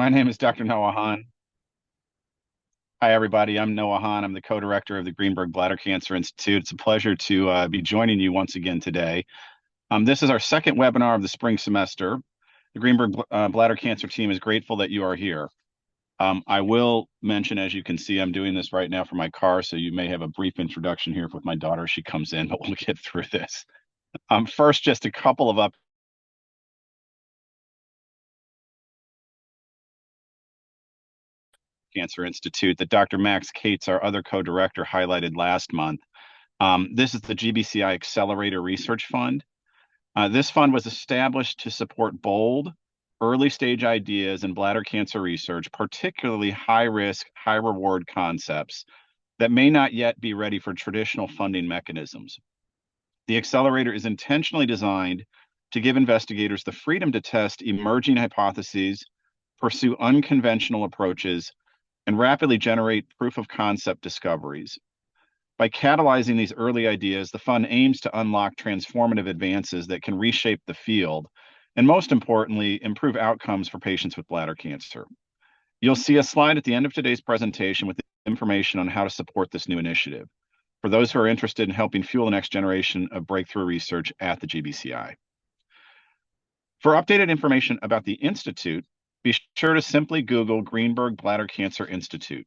My name is Dr. Noah Hahn. Hi, everybody. I'm Noah Hahn. I'm the co-director of the Greenberg Bladder Cancer Institute. It's a pleasure to be joining you once again today. This is our second webinar of the spring semester. The Greenberg Bladder Cancer team is grateful that you are here. I will mention, as you can see, I'm doing this right now from my car, so you may have a brief introduction here with my daughter. She comes in, but we'll get through this. First, just a couple of Cancer Institute that Dr. Max Cates, our other co-director, highlighted last month. This is the GBCI Accelerator Research Fund. This fund was established to support bold, early-stage ideas in bladder cancer research, particularly high-risk, high-reward concepts that may not yet be ready for traditional funding mechanisms. The accelerator is intentionally designed to give investigators the freedom to test emerging hypotheses, pursue unconventional approaches, and rapidly generate proof of concept discoveries. By catalyzing these early ideas, the fund aims to unlock transformative advances that can reshape the field, and most importantly, improve outcomes for patients with bladder cancer. You'll see a slide at the end of today's presentation with information on how to support this new initiative for those who are interested in helping fuel the next generation of breakthrough research at the GBCI. For updated information about the Institute, be sure to simply Google Greenberg Bladder Cancer Institute.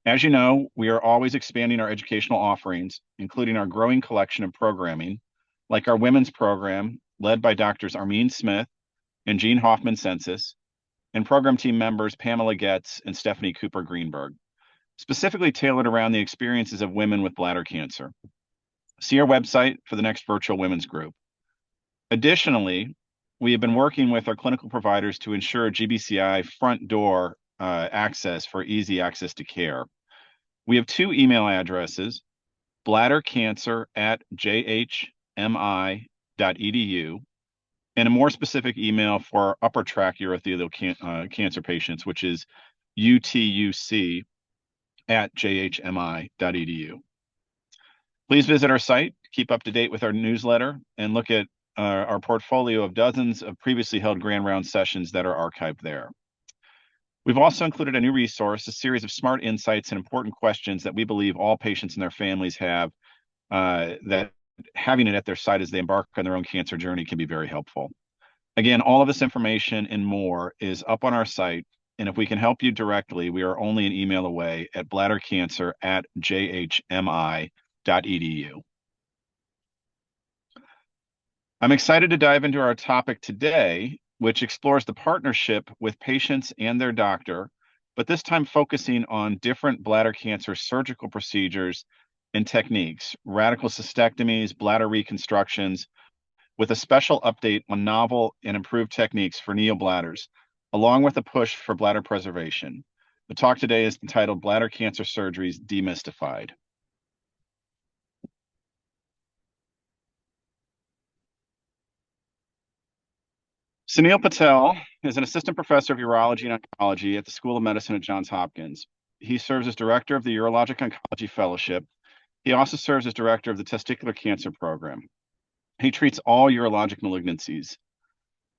As you know, we are always expanding our educational offerings, including our growing collection of programming, like our women's program, led by Doctors Armin Smith and Jean Hoffman-Sensis, and program team members Pamela Getz and Stephanie Cooper Greenberg, specifically tailored around the experiences of women with bladder cancer. See our website for the next virtual women's group. Additionally, we have been working with our clinical providers to ensure GBCI front door access for easy access to care. We have two email addresses, bladdercancer@jhmi.edu, and a more specific email for upper tract urothelial cancer patients, which is utuc@jhmi.edu. Please visit our site, keep up to date with our newsletter, and look at our portfolio of dozens of previously held Grand Round sessions that are archived there. We've also included a new resource, a series of smart insights and important questions that we believe all patients and their families have, that having it at their side as they embark on their own cancer journey can be very helpful. Again, all of this information and more is up on our site, and if we can help you directly, we are only an email away at bladdercancer@jhmi.edu. I'm excited to dive into our topic today, which explores the partnership with patients and their doctor, but this time focusing on different bladder cancer surgical procedures and techniques, radical cystectomies, bladder reconstructions, with a special update on novel and improved techniques for neobladders, along with a push for bladder preservation. The talk today is entitled Bladder Cancer Surgeries Demystified. Sunil Patel is an assistant professor of urology and oncology at the School of Medicine at Johns Hopkins. He serves as director of the Urologic Oncology Fellowship. He also serves as director of the Testicular Cancer Program. He treats all urologic malignancies.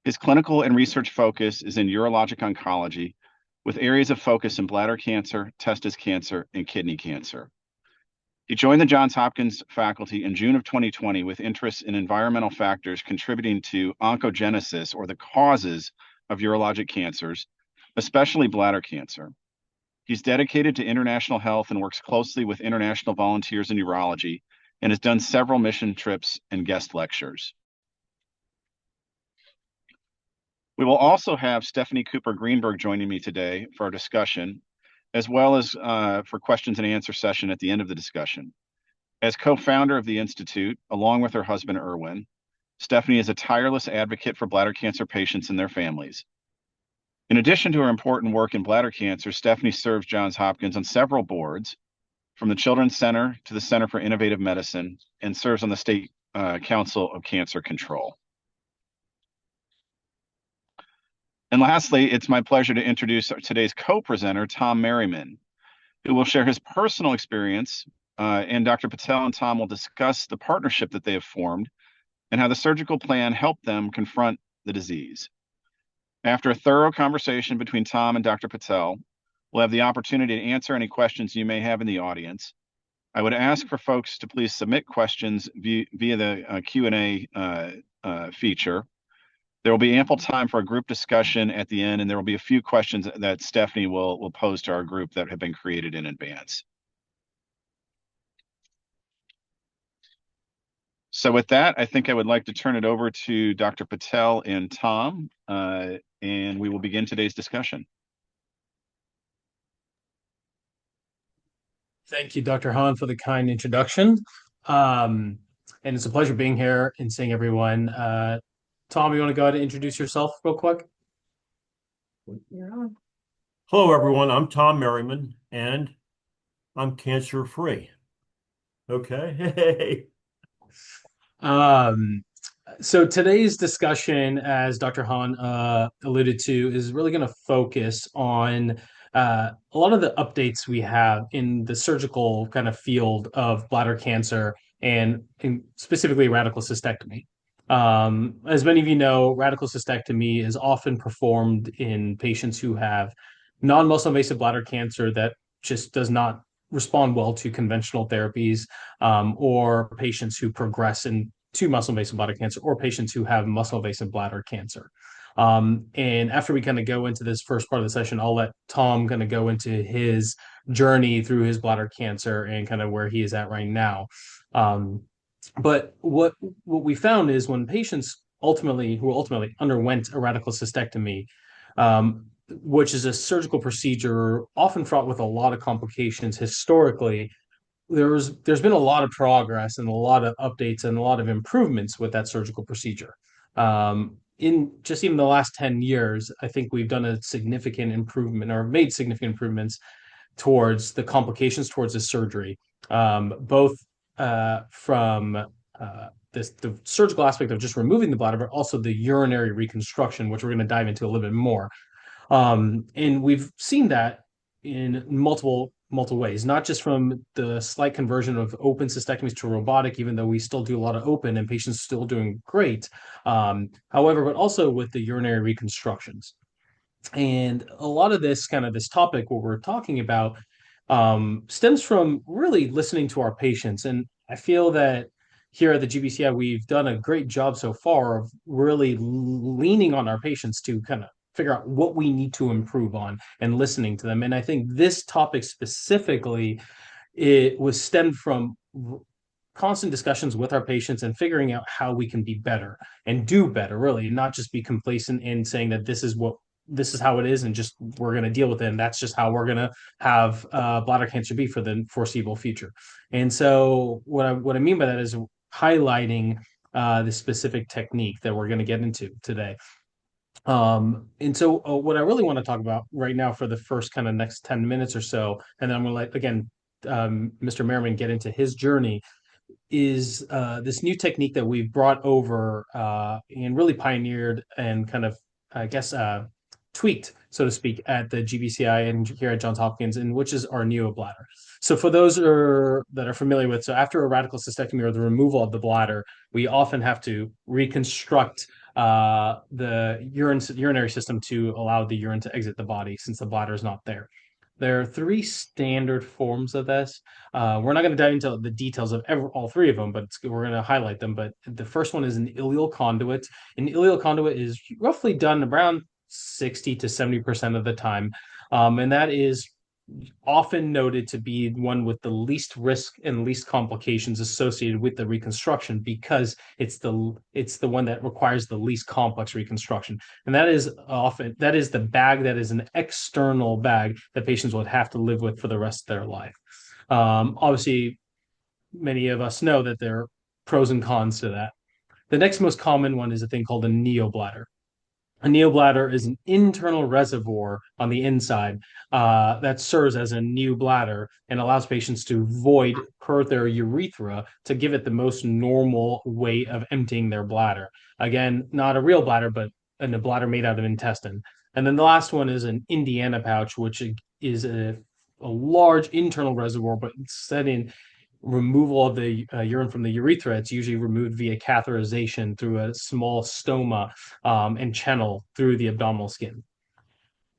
His clinical and research focus is in urologic oncology, with areas of focus in bladder cancer, testis cancer, and kidney cancer. He joined the Johns Hopkins faculty in June of 2020 with interests in environmental factors contributing to oncogenesis, or the causes of urologic cancers, especially bladder cancer. He's dedicated to international health and works closely with international volunteers in urology, and has done several mission trips and guest lectures. We will also have Stephanie Cooper Greenberg joining me today for our discussion, as well as for questions and answer session at the end of the discussion. As co-founder of the Institute, along with her husband, Erwin, Stephanie is a tireless advocate for bladder cancer patients and their families. In addition to her important work in bladder cancer, Stephanie serves Johns Hopkins on several boards, from the Children's Center to the Center for Innovative Medicine, and serves on the State Council of Cancer Control. And lastly, it's my pleasure to introduce today's co-presenter, Tom Merriman, who will share his personal experience, and Dr. Patel and Tom will discuss the partnership that they have formed and how the surgical plan helped them confront the disease. After a thorough conversation between Tom and Dr. Patel, we'll have the opportunity to answer any questions you may have in the audience. I would ask for folks to please submit questions via the Q&A feature. There will be ample time for a group discussion at the end, and there will be a few questions that Stephanie will pose to our group that have been created in advance. So with that, I think I would like to turn it over to Dr. Patel and Tom, and we will begin today's discussion. Thank you, Dr. Hahn, for the kind introduction. And it's a pleasure being here and seeing everyone. Tom, you want to go ahead and introduce yourself real quick? Hello, everyone. I'm Tom Merriman, and I'm cancer-free. Okay. Hey. So today's discussion, as Dr. Hahn alluded to, is really going to focus on a lot of the updates we have in the surgical kind of field of bladder cancer and specifically radical cystectomy. As many of you know, radical cystectomy is often performed in patients who have non-muscle invasive bladder cancer that just does not respond well to conventional therapies, or patients who progress into muscle invasive bladder cancer, or patients who have muscle invasive bladder cancer. And after we kind of go into this first part of the session, I'll let Tom kind of go into his journey through his bladder cancer and kind of where he is at right now. But what we found is when patients who ultimately underwent a radical cystectomy, which is a surgical procedure often fraught with a lot of complications historically, there's been a lot of progress and a lot of updates and a lot of improvements with that surgical procedure. In just even the last 10 years, I think we've done a significant improvement or made significant improvements towards the complications towards the surgery, both from the surgical aspect of just removing the bladder, but also the urinary reconstruction, which we're going to dive into a little bit more. And we've seen that in multiple ways, not just from the slight conversion of open cystectomies to robotic, even though we still do a lot of open and patients still doing great. However, but also with the urinary reconstructions. And a lot of this topic, what we're talking about, stems from really listening to our patients. And I feel that here at the GBCI, we've done a great job so far of really leaning on our patients to kind of figure out what we need to improve on and listening to them. And I think this topic specifically, it was stemmed from constant discussions with our patients and figuring out how we can be better and do better, really, not just be complacent in saying that this is how it is and just we're going to deal with it, and that's just how we're going to have bladder cancer be for the foreseeable future. And so what I mean by that is highlighting the specific technique that we're going to get into today. And so what I really want to talk about right now for the first kind of next 10 minutes or so, and then I'm going to let, again, Mr. Merriman get into his journey, is this new technique that we've brought over and really pioneered and kind of, I guess, tweaked, so to speak, at the GBCI and here at Johns Hopkins, and which is our neobladder. So for those that are familiar with, so after a radical cystectomy or the removal of the bladder, we often have to reconstruct the urinary system to allow the urine to exit the body since the bladder is not there. There are three standard forms of this. We're not going to dive into the details of all three of them, but we're going to highlight them. But the first one is an ileal conduit. An ileal conduit is roughly done around 60 to 70% of the time. And that is often noted to be one with the least risk and least complications associated with the reconstruction because it's the one that requires the least complex reconstruction. And that is the bag that is an external bag that patients would have to live with for the rest of their life. Obviously, many of us know that there are pros and cons to that. The next most common one is a thing called a neobladder. A neobladder is an internal reservoir on the inside that serves as a new bladder and allows patients to void per their urethra to give it the most normal way of emptying their bladder. Again, not a real bladder, but a bladder made out of intestine. And then the last one is an Indiana pouch, which is a large internal reservoir, but it's set in removal of the urine from the urethra, it's usually removed via catheterization through a small stoma and channel through the abdominal skin.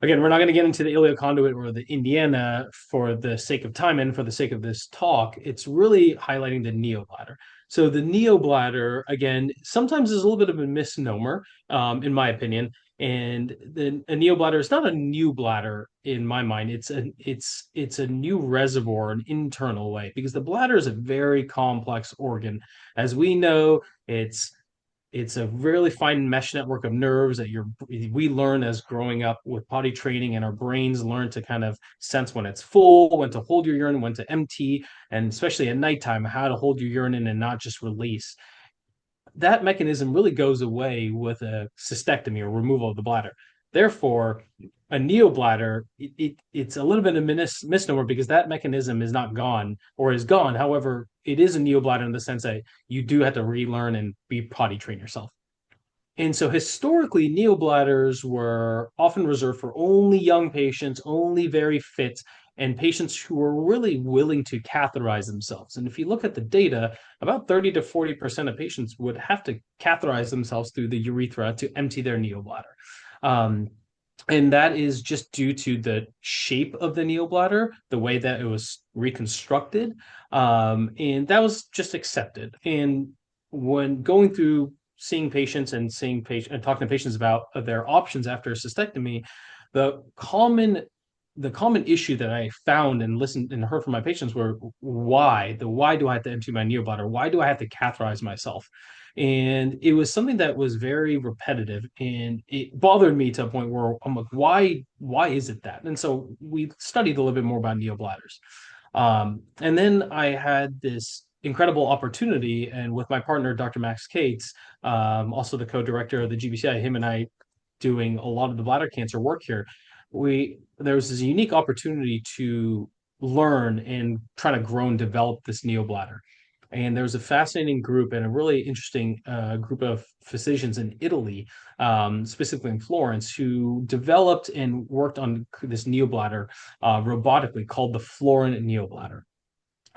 Again, we're not going to get into the ileoconduit or the Indiana for the sake of time and for the sake of this talk. It's really highlighting the neobladder. So the neobladder, again, sometimes is a little bit of a misnomer, in my opinion. And a neobladder is not a new bladder in my mind. It's a new reservoir, an internal way, because the bladder is a very complex organ. As we know, it's a really fine mesh network of nerves that we learn as growing up with potty training, and our brains learn to kind of sense when it's full, when to hold your urine, when to empty, and especially at nighttime, how to hold your urine in and not just release. That mechanism really goes away with a cystectomy or removal of the bladder. Therefore, a neobladder, it's a little bit of a misnomer because that mechanism is not gone or is gone. However, it is a neobladder in the sense that you do have to relearn and be potty train yourself. And so historically, neobladders were often reserved for only young patients, only very fit, and patients who were really willing to catheterize themselves. And if you look at the data, about 30 to 40% of patients would have to catheterize themselves through the urethra to empty their neobladder. And that is just due to the shape of the neobladder, the way that it was reconstructed. And that was just accepted. And when going through seeing patients and talking to patients about their options after a cystectomy, the common issue that I found and listened and heard from my patients were why do I have to empty my neobladder? Why do I have to catheterize myself? And it was something that was very repetitive, and it bothered me to a point where I'm like, why is it that? And so we studied a little bit more about neobladders. And then I had this incredible opportunity, and with my partner, Dr. Max Cates, also the co-director of the GBCI, him and I doing a lot of the bladder cancer work here, there was this unique opportunity to learn and try to grow and develop this neobladder. And there was a fascinating group and a really interesting group of physicians in Italy, specifically in Florence, who developed and worked on this neobladder robotically called the Florin neobladder.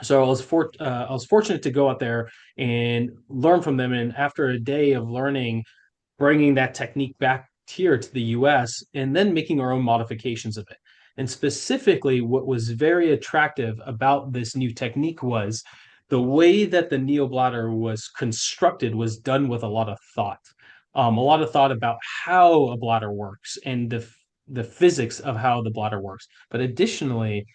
So I was fortunate to go out there and learn from them. And after a day of learning, bringing that technique back here to the US and then making our own modifications of it. And specifically, what was very attractive about this new technique was the way that the neobladder was constructed was done with a lot of thought. A lot of thought about how a bladder works and the physics of how the bladder works. But additionally,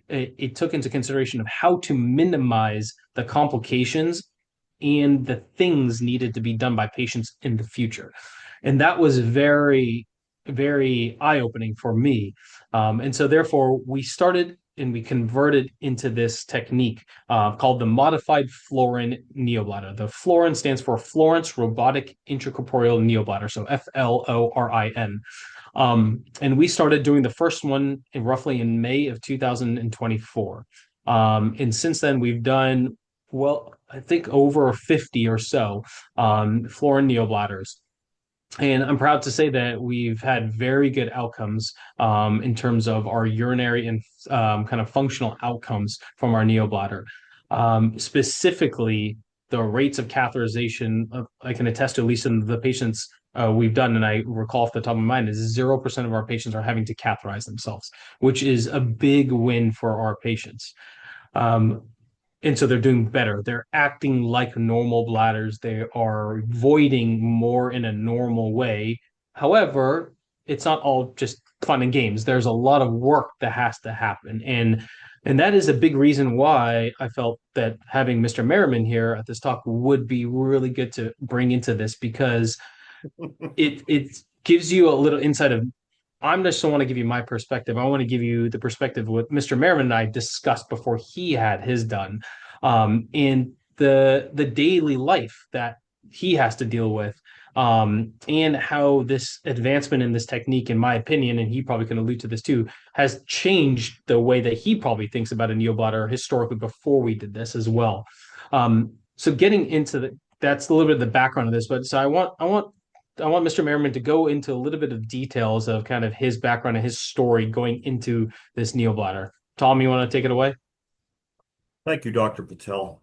it took into consideration of how to minimize the complications and the things needed to be done by patients in the future. And that was very, very eye-opening for me. And so therefore we started and we converted into this technique called the modified Florin neobladder. The Florin stands for Florence Robotic Intracorporeal Neobladder, so FLORIN. And we started doing the first one roughly in May of 2024. And since then, we've done, well, I think over 50 or so Florin neobladders. And I'm proud to say that we've had very good outcomes in terms of our urinary and kind of functional outcomes from our neobladder. Specifically, the rates of catheterization, I can attest to, at least in the patients we've done, and I recall off the top of my mind, is 0% of our patients are having to catheterize themselves, which is a big win for our patients. And so they're doing better. They're acting like normal bladders. They are voiding more in a normal way. However, it's not all just fun and games. There's a lot of work that has to happen. And that is a big reason why I felt that having Mr. Merriman here at this talk would be really good to bring into this, because it gives you a little insight of, I'm just don't want to give you my perspective. I want to give you the perspective of what Mr. Merriman and I discussed before he had his done, and the daily life that he has to deal with, and how this advancement in this technique, in my opinion, and he probably can allude to this too, has changed the way that he probably thinks about a neobladder historically before we did this as well. So getting into that's a little bit of the background of this, but so I want Mr. Merriman to go into a little bit of details of kind of his background and his story going into this neobladder. Tom, you want to take it away? Thank you, Dr. Patel.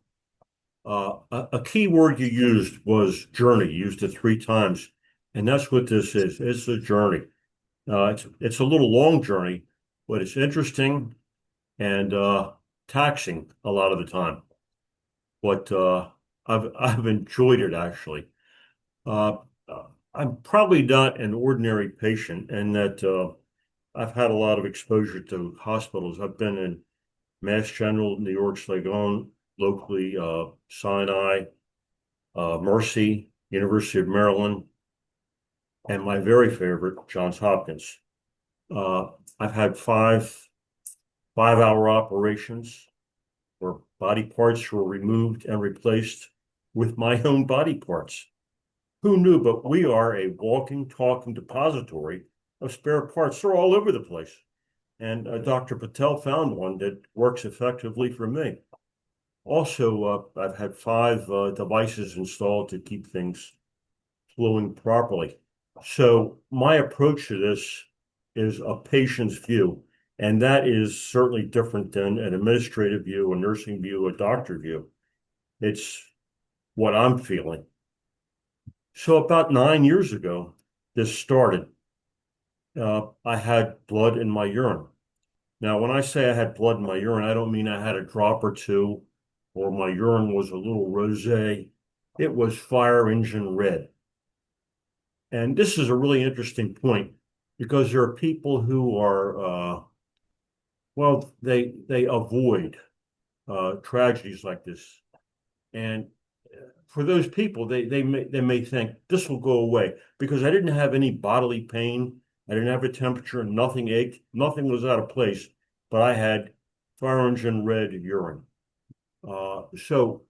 A key word you used was journey. You used it 3 times, and that's what this is. It's a journey. It's a little long journey, but it's interesting and taxing a lot of the time. But I've enjoyed it actually. Uh, I'm probably not an ordinary patient, and that I've had a lot of exposure to hospitals. I've been in Mass General, New York Langone, locally Sinai, Mercy, University of Maryland, and my very favorite, Johns Hopkins. Uh, I've had five-hour operations where body parts were removed and replaced with my own body parts. Who knew? But we are a walking, talking depository of spare parts. They're all over the place. And Dr. Patel found one that works effectively for me. Also, I've had 5 devices installed to keep things flowing properly. So my approach to this is a patient's view, and that is certainly different than an administrative view, a nursing view, a doctor view. It's what I'm feeling. So about 9 years ago, this started. I had blood in my urine. Now, when I say I had blood in my urine, I don't mean I had a drop or two or my urine was a little rosé. It was fire engine red. And this is a really interesting point because there are people who are, well, they avoid tragedies like this. And for those people, they may think this will go away because I didn't have any bodily pain. I didn't have a temperature, nothing ached, nothing was out of place, but I had fire engine red urine. So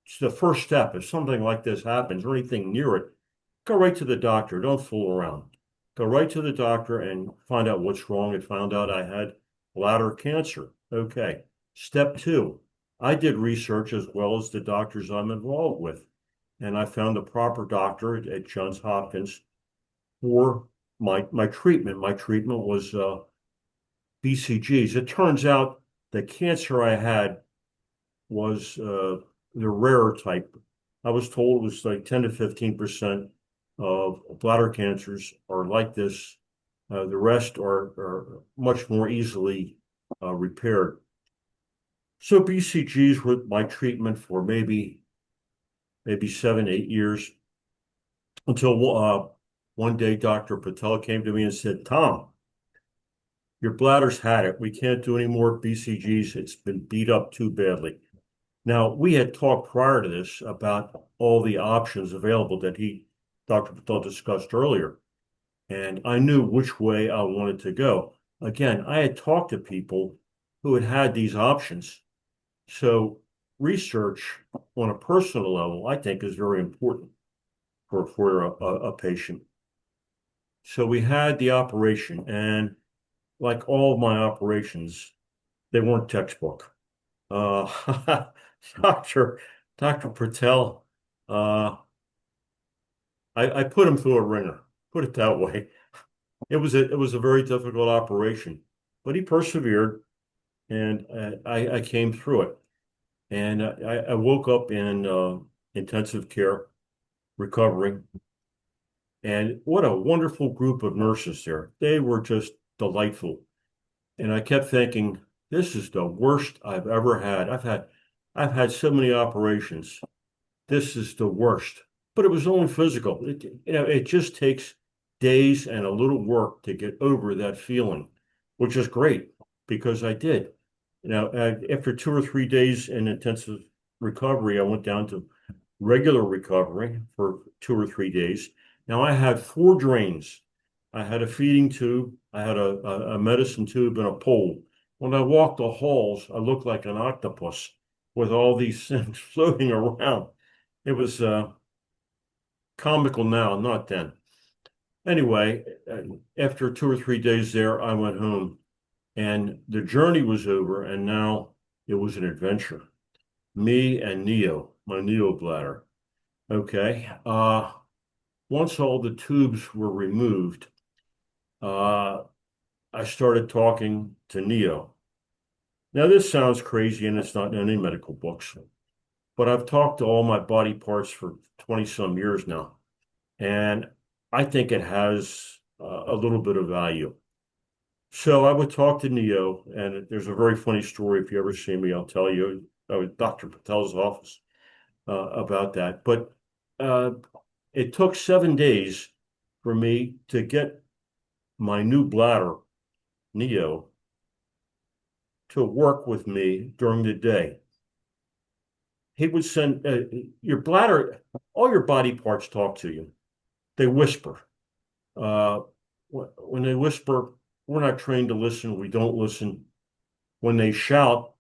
it's the first step. If something like this happens or anything near it, go right to the doctor. Don't fool around. Go right to the doctor and find out what's wrong. And found out I had bladder cancer. Okay. Step 2, I did research as well as the doctors I'm involved with. And I found a proper doctor at Johns Hopkins for my treatment. My treatment was BCGs. It turns out the cancer I had was the rarer type. I was told it was like 10 to 15% of bladder cancers are like this. The rest are much more easily repaired. So BCGs were my treatment for maybe 7, 8 years until one day Dr. Patel came to me and said, Tom, your bladder's had it. We can't do any more BCGs. It's been beat up too badly. Now, we had talked prior to this about all the options available that Dr. Patel discussed earlier, and I knew which way I wanted to go. Again, I had talked to people who had had these options. So research on a personal level, I think, is very important for a patient. So we had the operation, and like all of my operations, they weren't textbook. Uh, Dr. Dr. Patel, uh, I put him through a ringer, put it that way. It was a very difficult operation, but he persevered, and I came through it. And I woke up in intensive care, recovering, and what a wonderful group of nurses there. They were just delightful. And I kept thinking, this is the worst I've ever had. I've had so many operations. This is the worst. But it was only physical. It just takes days and a little work to get over that feeling, which is great because I did. After 2 or 3 days in intensive recovery, I went down to regular recovery for 2 or 3 days. Now I had 4 drains. I had a feeding tube, I had a medicine tube, and a pole. When I walked the halls, I looked like an octopus with all these things floating around. It was comical now, not then. Anyway, after 2 or 3 days there, I went home and the journey was over, and now it was an adventure. Me and my neobladder. Okay. Once all the tubes were removed, I started talking to Neo. Now, this sounds crazy and it's not in any medical books, but I've talked to all my body parts for 20 some years now, and I think it has a little bit of value. So I would talk to Neo, and there's a very funny story. If you ever see me, I'll tell you. I was Dr. Patel's office about that. But uh, it took 7 days for me to get my new bladder, Neo, to work with me during the day. He would send your bladder, all your body parts talk to you. They whisper. Uh, when they whisper, we're not trained to listen. We don't listen. When they shout,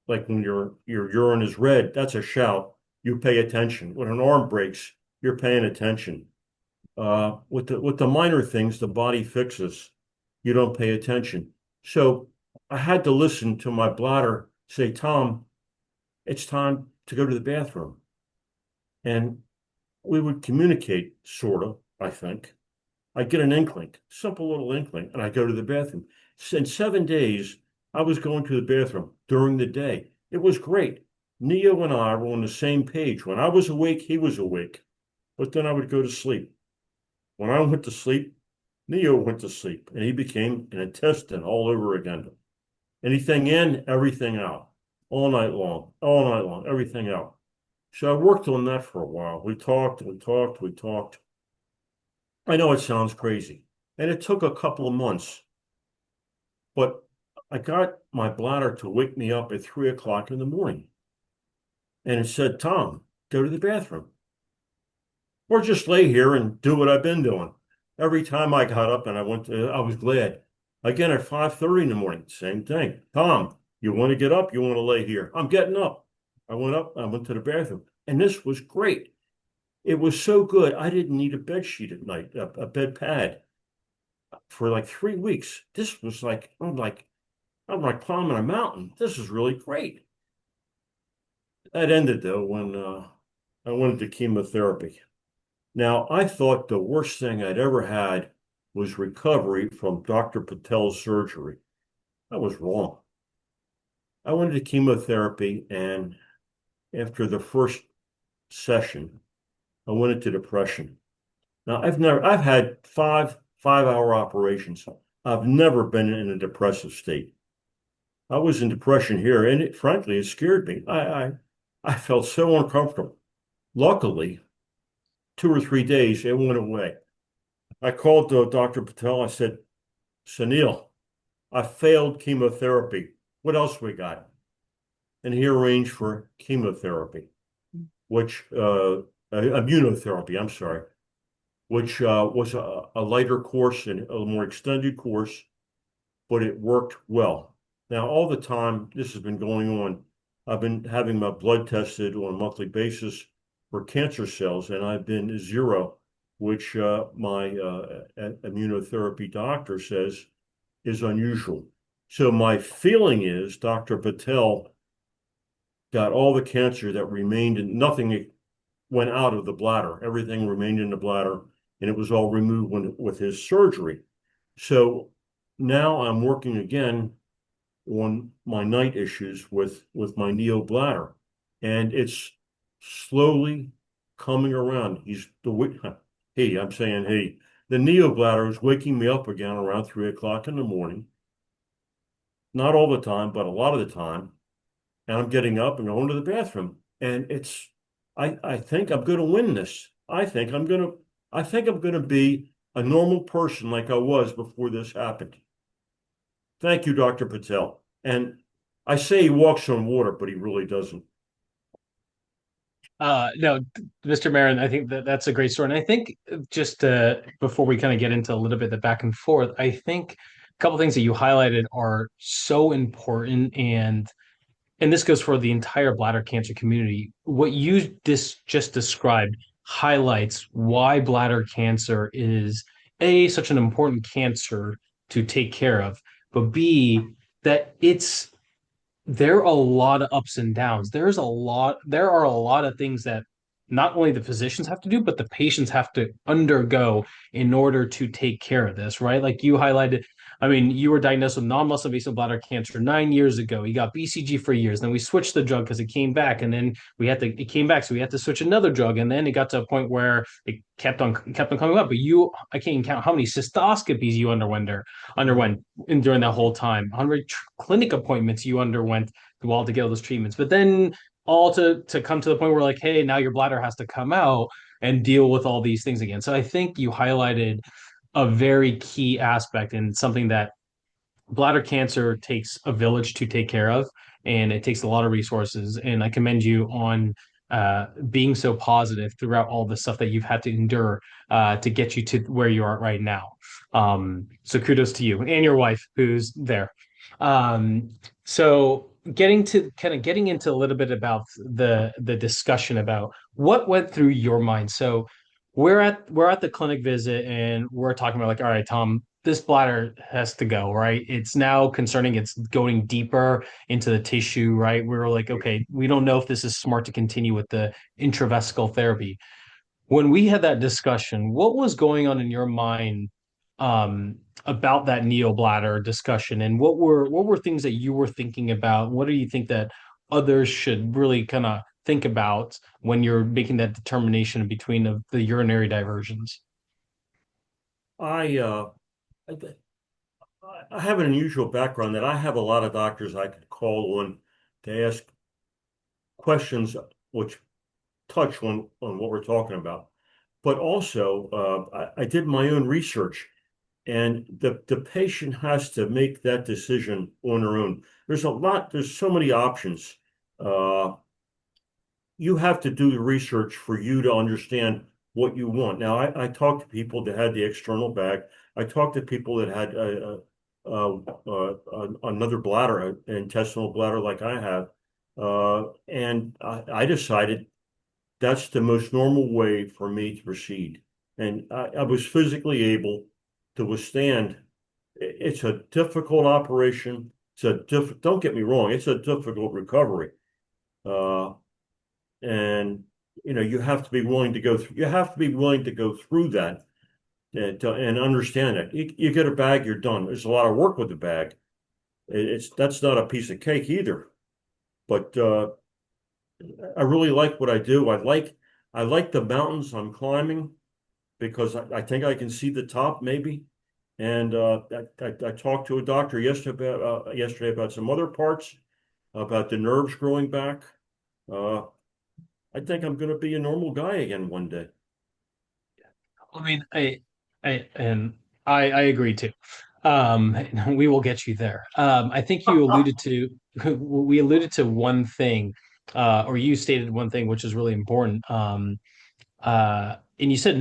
like when your urine is red, that's a shout. You pay attention. When an arm breaks, you're paying attention. With the minor things, the body fixes. You don't pay attention. So I had to listen to my bladder say, Tom, it's time to go to the bathroom. And we would communicate, sort of, I think. I get an inkling, simple little inkling, and I go to the bathroom. In 7 days, I was going to the bathroom during the day. It was great. Neo and I were on the same page. When I was awake, he was awake. But then I would go to sleep. When I went to sleep, Neo went to sleep, and he became an intestine all over again. Anything in, everything out, all night long, everything out. So I worked on that for a while. We talked, we talked, we talked. I know it sounds crazy, and it took a couple of months, but I got my bladder to wake me up at 3 o'clock in the morning. And it said, Tom, go to the bathroom. Or just lay here and do what I've been doing. Every time I got up and I was glad. Again at 5:30 in the morning, same thing. Tom, you want to get up? You want to lay here? I'm getting up. I went up, I went to the bathroom, and this was great. It was so good. I didn't need a bed sheet at night, a bed pad for like 3 weeks. This was like, I'm like climbing a mountain. This is really great. That ended though when I went into chemotherapy. Now, I thought the worst thing I'd ever had was recovery from Dr. Patel's surgery. I was wrong. I went into chemotherapy, and after the first session, I went into depression. Now, I've had five-hour operations. I've never been in a depressive state. I was in depression here, and frankly, it scared me. I felt so uncomfortable. Luckily, 2 or 3 days, it went away. I called Dr. Patel. I said, Sunil, I failed chemotherapy. What else we got? And he arranged for chemotherapy, which immunotherapy, I'm sorry, which was a lighter course and a more extended course, but it worked well. Now, all the time this has been going on, I've been having my blood tested on a monthly basis for cancer cells, and I've been zero, which my immunotherapy doctor says is unusual. So my feeling is Dr. Patel got all the cancer that remained, and nothing went out of the bladder. Everything remained in the bladder, and it was all removed with his surgery. So now I'm working again on my night issues with my neobladder, and it's slowly coming around. I'm saying the neobladder is waking me up again around 3 o'clock in the morning. Not all the time, but a lot of the time. And I'm getting up and going to the bathroom. And I think I'm going to win this. I think I'm going to be a normal person like I was before this happened. Thank you, Dr. Patel. And I say he walks on water, but he really doesn't. No, Mr. Marin, I think that's a great story. And I think just before we kind of get into a little bit the back and forth, I think a couple things that you highlighted are so important, and this goes for the entire bladder cancer community. What you just described highlights why bladder cancer is A, such an important cancer to take care of, but B, that there are a lot of ups and downs. There are a lot of things that not only the physicians have to do, but the patients have to undergo in order to take care of this, right? Like you highlighted, I mean, you were diagnosed with non-muscle invasive bladder cancer 9 years ago. You got BCG for years. Then we switched the drug because it came back, and then it came back, so we had to switch another drug, and then it got to a point where it kept on coming up. But I can't even count how many cystoscopies you underwent during that whole time. 100 clinic appointments you underwent while to get all those treatments. But then all to come to the point where like, hey, now your bladder has to come out and deal with all these things again. So I think you highlighted a very key aspect and something that bladder cancer takes a village to take care of, and it takes a lot of resources. And I commend you on being so positive throughout all the stuff that you've had to endure to get you to where you are right now. So kudos to you and your wife who's there. Um, so getting into a little bit about the discussion about what went through your mind. So we're at the clinic visit and we're talking about like, all right, Tom, this bladder has to go, right? It's now concerning, it's going deeper into the tissue, right? We're like, okay, we don't know if this is smart to continue with the intravesical therapy. When we had that discussion, what was going on in your mind um, about that neobladder discussion, and what were things that you were thinking about? What do you think that others should really kind of think about when you're making that determination between the urinary diversions? I, I I have an unusual background that I have a lot of doctors I could call on to ask questions which touch on what we're talking about. But also, I did my own research, and the patient has to make that decision on their own. There's so many options. Uh, you have to do the research for you to understand what you want. Now, I talked to people that had the external bag. I talked to people that had another bladder, an intestinal bladder like I have. And I decided that's the most normal way for me to proceed. And I was physically able to withstand. It's a difficult operation. Don't get me wrong, it's a difficult recovery. Uh, and you have to be willing to go through. You have to be willing to go through that and understand that. You get a bag, you're done. There's a lot of work with the bag. That's not a piece of cake either. But I really like what I do. I like the mountains I'm climbing because I think I can see the top maybe. And I talked to a doctor yesterday about some other parts, about the nerves growing back. Uh, I think I'm going to be a normal guy again one day. I mean, I agree too. We will get you there. I think you alluded to we alluded to one thing, or you stated one thing which is really important. And you said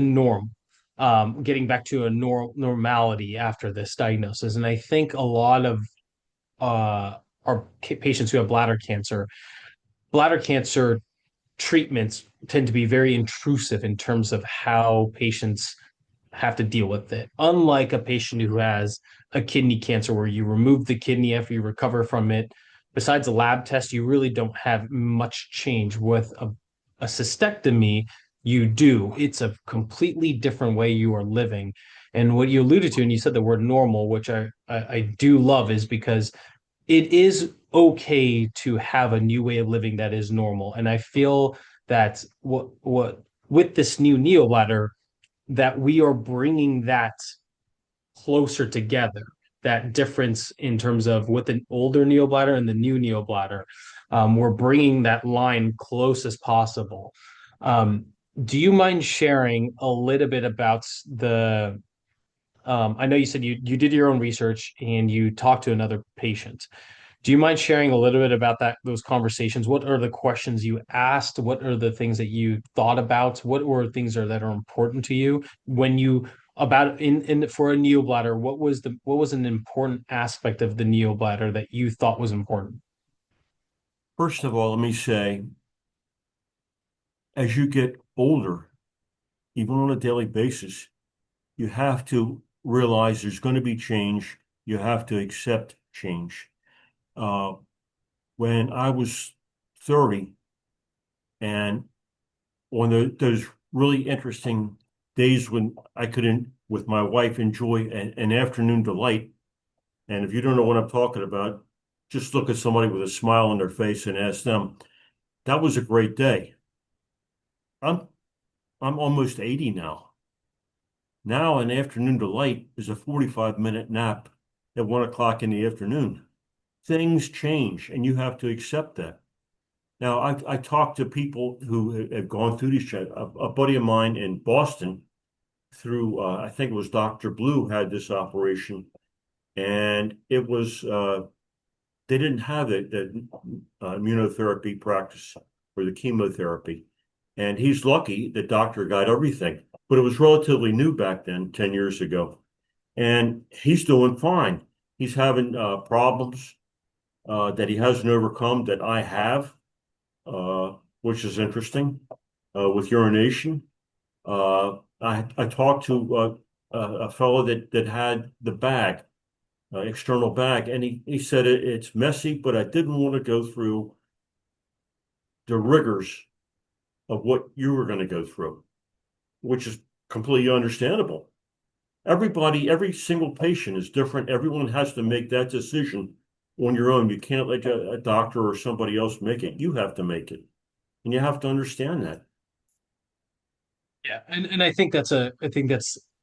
getting back to a normality after this diagnosis. And I think a lot of our patients who have bladder cancer treatments tend to be very intrusive in terms of how patients have to deal with it. Unlike a patient who has a kidney cancer where you remove the kidney after you recover from it, besides a lab test, you really don't have much change. With a cystectomy, you do. It's a completely different way you are living. And what you alluded to, and you said the word normal, which I do love, is because it is okay to have a new way of living that is normal. And I feel that what with this new neobladder, that we are bringing that closer together. That difference in terms of with the older neobladder and the new neobladder, we're bringing that line close as possible. Um, do you mind sharing a little bit about the I know you said you did your own research and you talked to another patient. Do you mind sharing a little bit about those conversations? What are the questions you asked? What are the things that you thought about? What were things that are important to you when you about in for a neobladder? What was an important aspect of the neobladder that you thought was important? First of all, let me say, as you get older, even on a daily basis, you have to realize there's going to be change. You have to accept change. Uh, when I was 30 and on those really interesting days when I could, with my wife, enjoy an afternoon delight, And if you don't know what I'm talking about, just look at somebody with a smile on their face and ask them, that was a great day. I'm I'm almost 80 now. Now an afternoon delight is a 45-minute nap at 1 o'clock in the afternoon. Things change and you have to accept that. Now, I talked to people who have gone through these. A buddy of mine in Boston, through I think it was Dr. Blue, had this operation, and it was they didn't have the immunotherapy practice or the chemotherapy, and he's lucky the doctor got everything, but it was relatively new back then, 10 years ago, and he's doing fine. He's having problems that he hasn't overcome that I have, which is interesting, with urination. I talked to a fellow that had the bag, external bag, and he said it's messy, but I didn't want to go through the rigors of what you were going to go through, which is completely understandable. Everybody, every single patient is different. Everyone has to make that decision on your own. You can't let a doctor or somebody else make it. You have to make it. And you have to understand that. Yeah, and I think that's an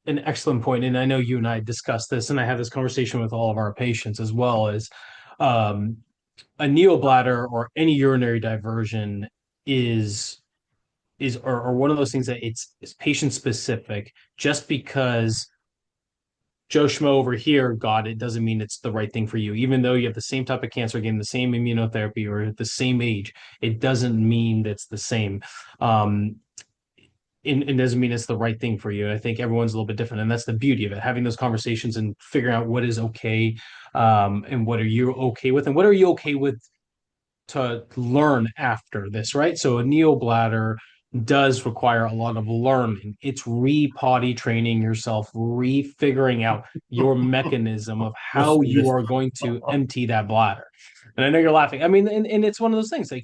excellent point. And I know you and I discussed this, and I have this conversation with all of our patients as well, is um, a neobladder or any urinary diversion is or one of those things that it's patient specific. Just because Joe Schmo over here got it doesn't mean it's the right thing for you. Even though you have the same type of cancer, getting the same immunotherapy or at the same age, it doesn't mean that's the same. Um, it doesn't mean it's the right thing for you. I think everyone's a little bit different, and that's the beauty of it. Having those conversations and figuring out what is okay, and what are you okay with, and what are you okay with to learn after this, right? So a neobladder does require a lot of learning. It's re-potty training yourself, re-figuring out your mechanism of Yes, how it you is. are going to empty that bladder. And I know you're laughing. I mean, and it's one of those things. Like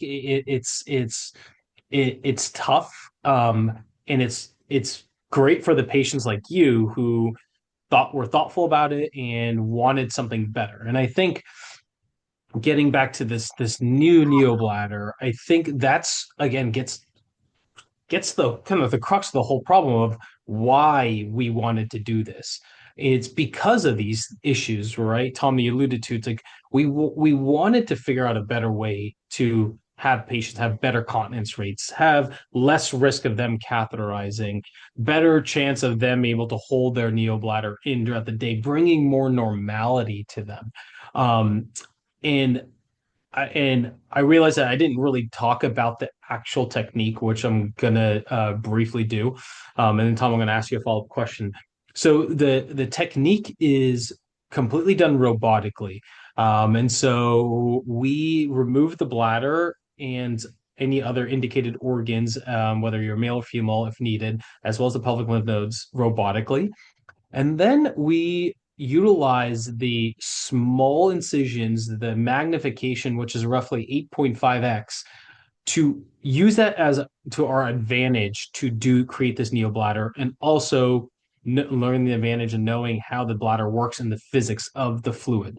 it's tough, and it's great for the patients like you who thought were thoughtful about it and wanted something better. And I think getting back to this new neobladder, I think that's again gets the kind of the crux of the whole problem of why we wanted to do this. It's because of these issues, right? Tommy alluded to. It's like we wanted to figure out a better way to have patients have better continence rates, have less risk of them catheterizing, better chance of them able to hold their neobladder in throughout the day, bringing more normality to them. Um, and I realized that I didn't really talk about the actual technique, which I'm gonna briefly do, and then Tom, I'm gonna ask you a follow-up question. So the technique is completely done robotically, and so we remove the bladder and any other indicated organs, whether you're male or female, if needed, as well as the pelvic lymph nodes, robotically. And then we utilize the small incisions, the magnification, which is roughly 8.5x, to use that as to our advantage to do create this neobladder and also learn the advantage of knowing how the bladder works and the physics of the fluid.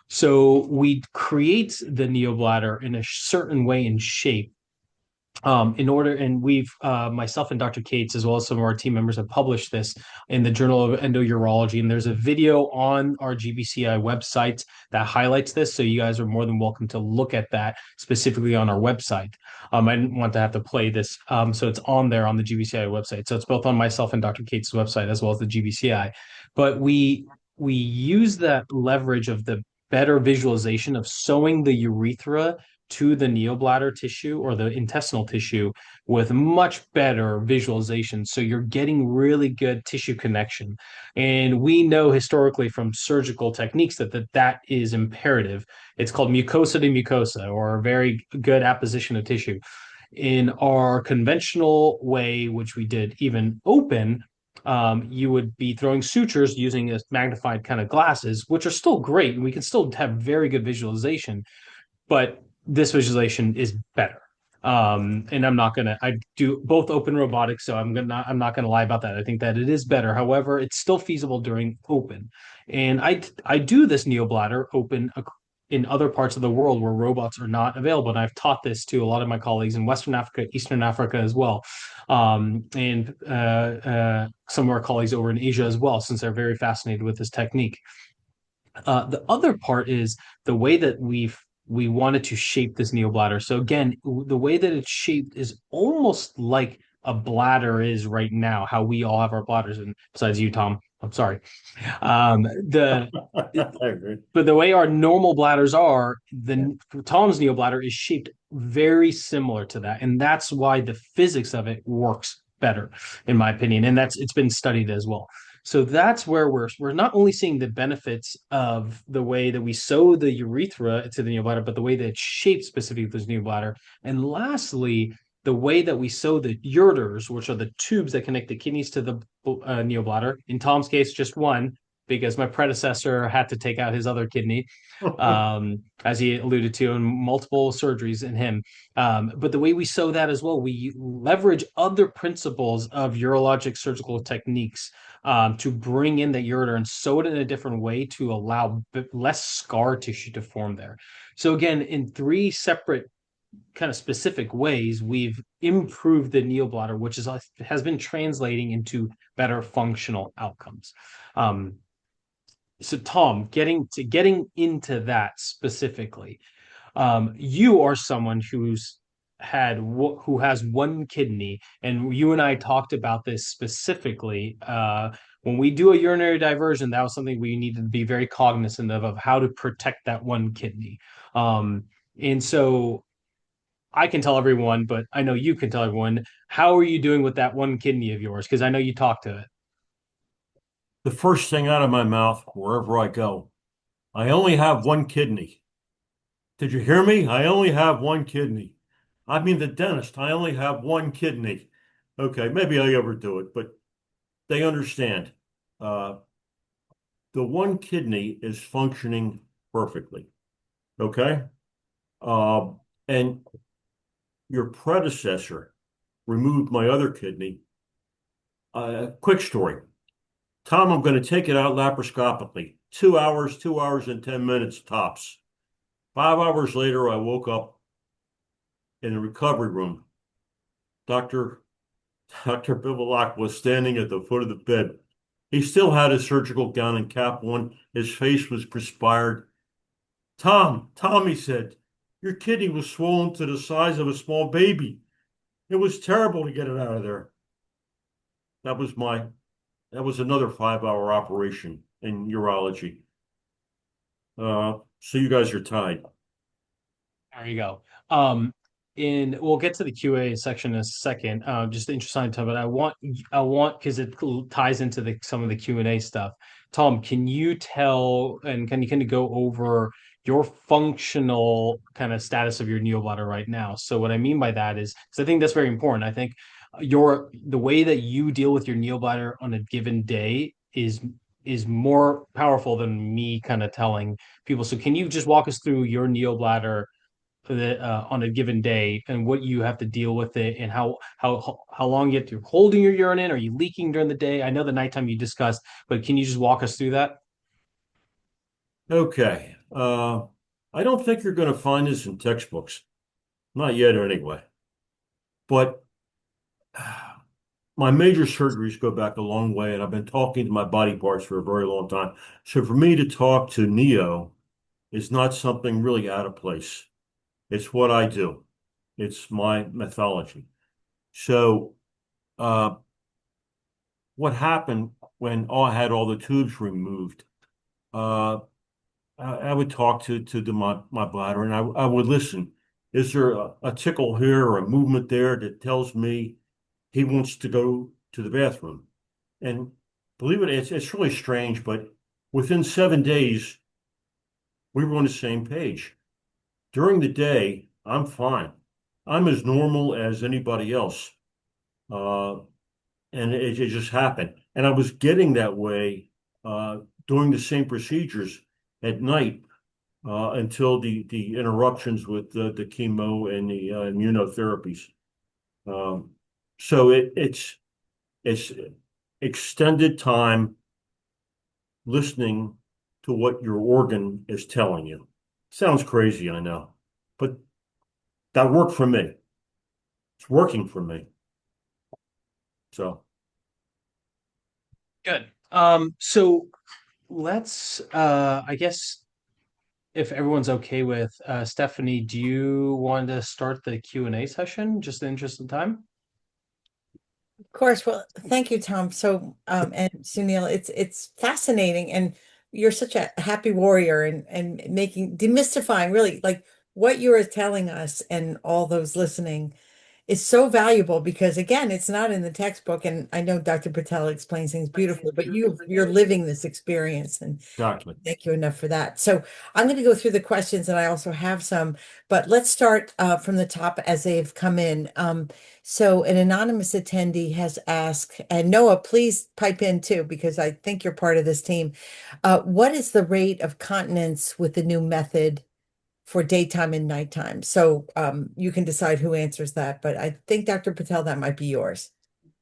So we create the neobladder in a certain way and shape in order, and we've myself and Dr. Cates, as well as some of our team members, have published this in the Journal of Endourology, and there's a video on our GBCI website that highlights this, so you guys are more than welcome to look at that specifically on our website. I didn't want to have to play this, so it's on there on the GBCI website, so it's both on myself and Dr. Cates' website as well as the GBCI. But we use that leverage of the better visualization of sewing the urethra to the neobladder tissue or the intestinal tissue with much better visualization. So you're getting really good tissue connection. And we know historically from surgical techniques that is imperative. It's called mucosa to mucosa, or a very good apposition of tissue. In our conventional way, which we did even open, you would be throwing sutures using a magnified kind of glasses, which are still great. And we can still have very good visualization, but this visualization is better. And I do both open robotics, so I'm not gonna lie about that. I think that it is better. However, it's still feasible during open. And I do this neobladder open in other parts of the world where robots are not available. And I've taught this to a lot of my colleagues in Western Africa, Eastern Africa as well. And some of our colleagues over in Asia as well, since they're very fascinated with this technique. The other part is the way that we wanted to shape this neobladder. So again, the way that it's shaped is almost like a bladder is right now, how we all have our bladders, and besides you, Tom, I'm sorry. The I agree. But the way our normal bladders are, the Tom's neobladder is shaped very similar to that, and that's why the physics of it works better, in my opinion, and that's it's been studied as well. So that's where we're not only seeing the benefits of the way that we sew the urethra to the neobladder, but the way that it's shaped specifically to the neobladder, and lastly, the way that we sew the ureters, which are the tubes that connect the kidneys to the neobladder. In Tom's case, just one, because my predecessor had to take out his other kidney, as he alluded to, in multiple surgeries in him. But the way we sew that as well, we leverage other principles of urologic surgical techniques to bring in the ureter and sew it in a different way to allow less scar tissue to form there. So again, in three separate kind of specific ways, we've improved the neobladder, which has been translating into better functional outcomes. So Tom, getting into that specifically, you are someone who has one kidney, and you and I talked about this specifically. When we do a urinary diversion, that was something we needed to be very cognizant of how to protect that one kidney. And so I can tell everyone, but I know you can tell everyone, how are you doing with that one kidney of yours? Because I know you talked to it. The first thing out of my mouth, wherever I go, I only have one kidney. Did you hear me? I only have one kidney. I mean, the dentist, I only have one kidney. Okay, maybe I overdo it, but they understand. Uh, the one kidney is functioning perfectly. Okay? Uh, and your predecessor removed my other kidney. Quick story. Tom, I'm going to take it out laparoscopically. 2 hours, 2 hours and 10 minutes tops. 5 hours later, I woke up in the recovery room. Dr. Bivalak was standing at the foot of the bed. He still had his surgical gown and cap on. His face was perspired. Tom, he said, your kidney was swollen to the size of a small baby. It was terrible to get it out of there. That was another 5 hour operation in urology. So you guys are tied. There you go. And we'll get to the QA section in a second. Just interesting time, but I want because it ties into some of the Q&A stuff. Tom, can you tell and can you kind of go over your functional kind of status of your neobladder right now? So what I mean by that is, because I think that's very important. I think the way that you deal with your neobladder on a given day is more powerful than me kind of telling people. So can you just walk us through your neobladder on a given day and what you have to deal with it and how long you're holding your urine in? Are you leaking during the day? I know the nighttime you discussed, but can you just walk us through that? Okay. I don't think you're going to find this in textbooks. Not yet, anyway. But my major surgeries go back a long way, and I've been talking to my body parts for a very long time. So for me to talk to Neo is not something really out of place. It's what I do. It's my mythology. So, what happened when I had all the tubes removed? Uh, I would talk to my bladder, and I would listen. Is there a tickle here or a movement there that tells me he wants to go to the bathroom? And believe it, it's really strange, but within 7 days, we were on the same page. During the day, I'm fine. I'm as normal as anybody else. Uh, and it just happened. And I was getting that way doing the same procedures at night. until the interruptions with the chemo and the immunotherapies. Um, so it's extended time listening to what your organ is telling you. Sounds crazy, I know, but that worked for me. It's working for me. So, Good. So let's I guess if everyone's okay with Stephanie, do you want to start the Q&A session just in the interest of time? Of course. Well, thank you, Tom. So, and Sunil, it's fascinating, and you're such a happy warrior, and making demystifying really like what you are telling us and all those listening is so valuable because again, it's not in the textbook, and I know Dr. Patel explains things beautifully, but you're living this experience, and exactly. thank you enough for that. So I'm going to go through the questions, and I also have some, but let's start from the top as they've come in. So an anonymous attendee has asked, and Noah, please pipe in too, because I think you're part of this team. What is the rate of continence with the new method for daytime and nighttime? So you can decide who answers that, but I think Dr. Patel, that might be yours.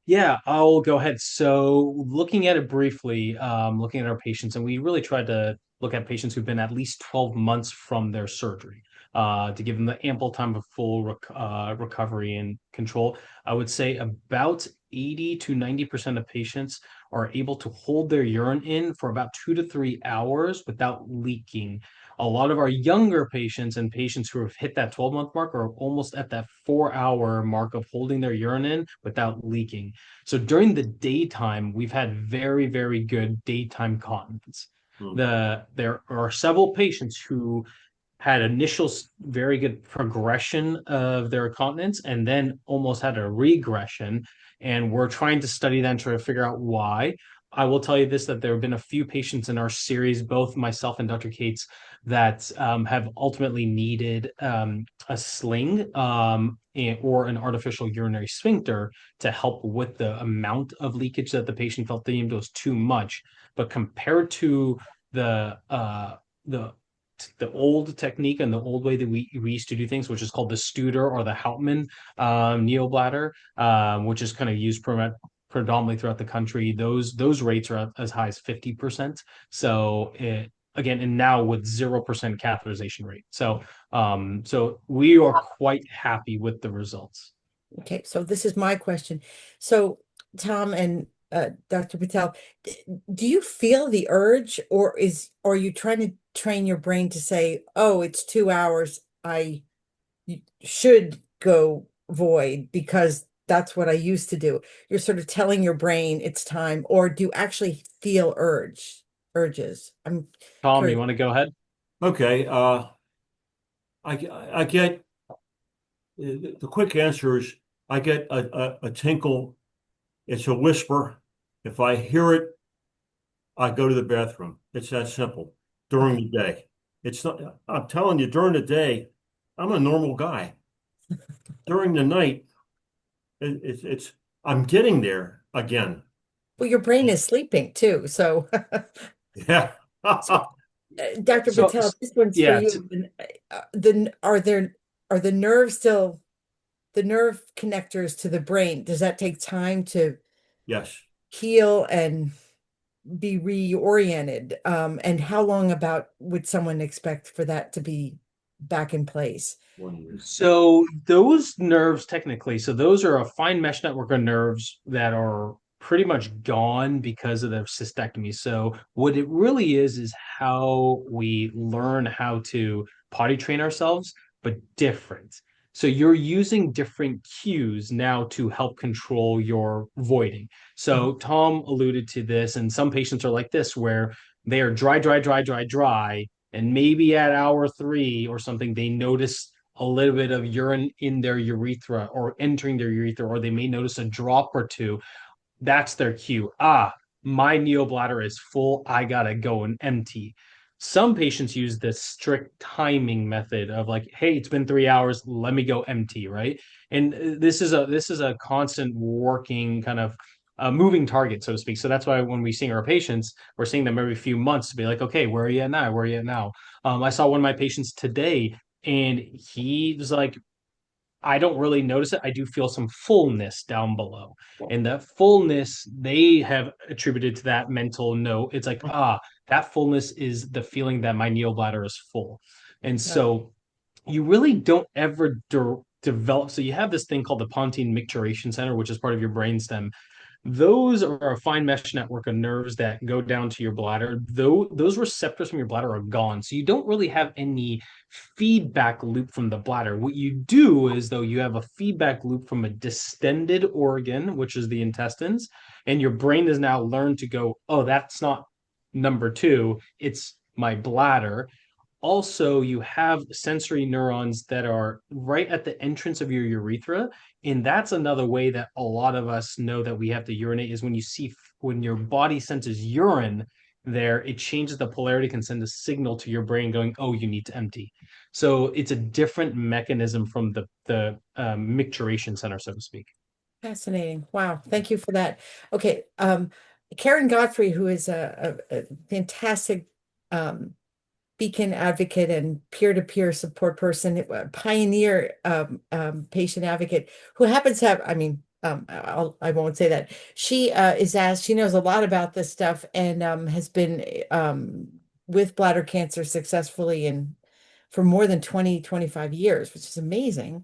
Yeah, I'll go ahead. So, looking at it briefly, looking at our patients, and we really tried to look at patients who've been at least 12 months from their surgery to give them the ample time of full recovery and control. I would say about 80 to 90% of patients are able to hold their urine in for about 2 to 3 hours without leaking. A lot of our younger patients and patients who have hit that 12-month mark are almost at that 4 hour mark of holding their urine in without leaking. So during the daytime, we've had very, very good daytime continence. Hmm. There are several patients who had initial very good progression of their continence and then almost had a regression. And we're trying to study that and try to figure out why. I will tell you this, that there have been a few patients in our series, both myself and Dr. Cates, that have ultimately needed a sling or an artificial urinary sphincter to help with the amount of leakage that the patient felt deemed was too much. But compared to the the old technique and the old way that we used to do things, which is called the Studer or the Hauptmann neobladder, which is kind of used predominantly throughout the country. Those rates are as high as 50%. So again, and now with 0% catheterization rate. So we are quite happy with the results. Okay, so this is my question. So, Tom and Dr. Patel, do you feel the urge, or are you trying to train your brain to say, "Oh, it's 2 hours, I should go void because that's what I used to do." You're sort of telling your brain it's time, or do you actually feel urges? I'm Tom, you curious. want to go ahead? Okay. I get the quick answer is I get a tinkle. It's a whisper. If I hear it, I go to the bathroom. It's that simple during the day. It's not, I'm telling you, during the day, I'm a normal guy. During the night, it's I'm getting there again. Well, your brain is sleeping too, so. Yeah. So, Dr. So Patel, this one's for yeah, you. Are the nerves still the nerve connectors to the brain? Does that take time to Yes. heal and be reoriented? And how long about would someone expect for that to be back in place? 1 year. so those nerves technically, so those are a fine mesh network of nerves that are pretty much gone because of the cystectomy. So what it really is how we learn how to potty train ourselves, but different. So you're using different cues now to help control your voiding. Mhm. So Tom alluded to this, and some patients are like this, where they are dry, dry, dry, dry, dry, and maybe at hour 3 or something, they notice a little bit of urine in their urethra or entering their urethra, or they may notice a drop or two. That's their cue. Ah, my neobladder is full. I gotta go and empty. Some patients use the strict timing method of like, hey, it's been 3 hours, let me go empty, right? And this is a constant working kind of a moving target, so to speak. So that's why when we see our patients, we're seeing them every few months to be like, okay, where are you at now? Where are you at now? I saw one of my patients today, and he was like, I don't really notice it. I do feel some fullness down below. And that fullness, they have attributed to that mental note. It's like, that fullness is the feeling that my neobladder is full. And so you really don't ever develop. So you have this thing called the pontine micturition center, which is part of your brainstem. Those are a fine mesh network of nerves that go down to your bladder. Though those receptors from your bladder are gone. So you don't really have any feedback loop from the bladder. What you do is, though, you have a feedback loop from a distended organ, which is the intestines, and your brain has now learned to go, oh, that's not number two, it's my bladder. Also, you have sensory neurons that are right at the entrance of your urethra. And that's another way that a lot of us know that we have to urinate is when your body senses urine there, it changes the polarity, can send a signal to your brain going, oh, you need to empty. So it's a different mechanism from the micturition center, so to speak. Fascinating. Wow. Thank you for that. Okay. Karen Godfrey, who is a fantastic beacon advocate and peer-to-peer support person, a pioneer patient advocate who happens to have, I won't say that. She she knows a lot about this stuff and has been with bladder cancer successfully and for more than 25 years, which is amazing.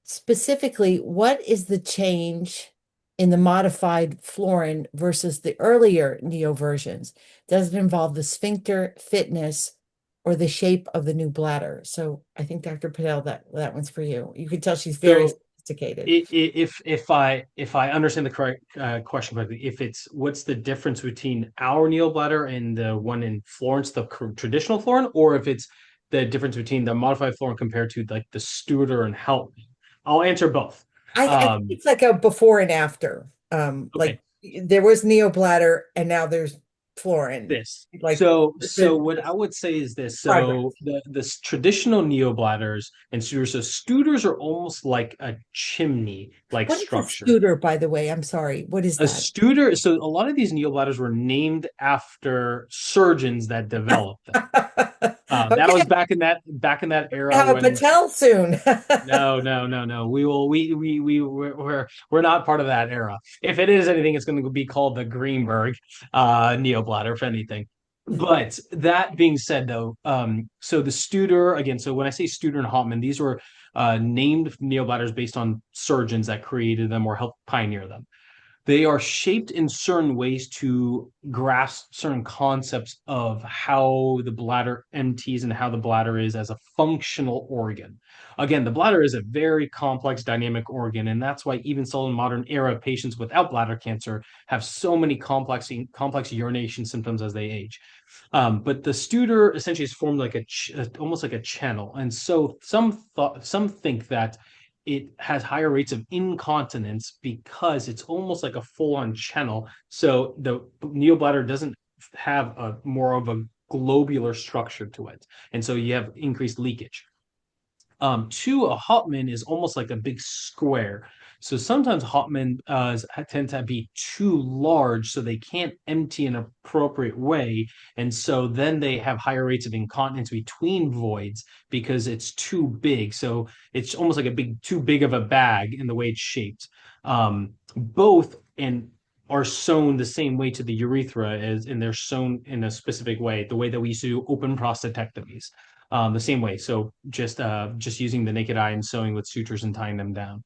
Specifically, what is the change in the modified Florin versus the earlier Neo versions? Does it involve the sphincter, fitness, or the shape of the new bladder? So I think Dr. Patel, that one's for you. You can tell she's very sophisticated. If I understand the correct question correctly, if it's what's the difference between our neobladder and the one in Florence, the traditional Florin, or if it's the difference between the modified Florin compared to like the Studer and Help, I'll answer both. I think it's like a before and after. Okay. Like there was neobladder and now there's Florin. This. Like so what I would say is this. So the traditional neobladders and Studers, so Studers are almost like a chimney like structure. What is a Studer, by the way? I'm sorry. What is that? A Studer, so a lot of these neobladders were named after surgeons that developed them. That was back in that era. Have a Patel soon. No. We're not part of that era. If it is anything, it's going to be called the Greenberg neobladder, if anything. But that being said, though, so the Studer again. So when I say Studer and Hauptmann, these were named neobladders based on surgeons that created them or helped pioneer them. They are shaped in certain ways to grasp certain concepts of how the bladder empties and how the bladder is as a functional organ. Again, the bladder is a very complex dynamic organ, and that's why even still in modern era, patients without bladder cancer have so many complex urination symptoms as they age. But the Studer essentially is formed like almost like a channel, and so some think that it has higher rates of incontinence because it's almost like a full-on channel. So the neobladder doesn't have a more of a globular structure to it, and so you have increased leakage. Two, a Hauptmann is almost like a big square. So sometimes Hauptmann tend to be too large, so they can't empty in an appropriate way. And so then they have higher rates of incontinence between voids because it's too big. So it's almost like too big of a bag in the way it's shaped. Both are sewn the same way to the urethra and they're sewn in a specific way, the way that we used to do open prostatectomies. The same way. So just using the naked eye and sewing with sutures and tying them down.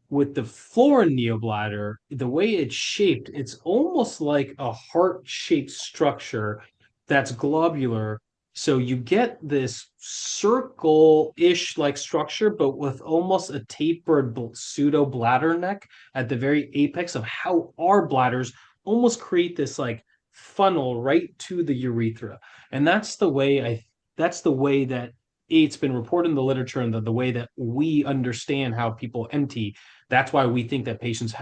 With the Florin neobladder, the way it's shaped, it's almost like a heart-shaped structure that's globular. So you get this circle-ish like structure, but with almost a tapered pseudo bladder neck at the very apex of how our bladders almost create this like funnel right to the urethra. And that's the way that it's been reported in the literature and the way that we understand how people empty. That's why we think that patients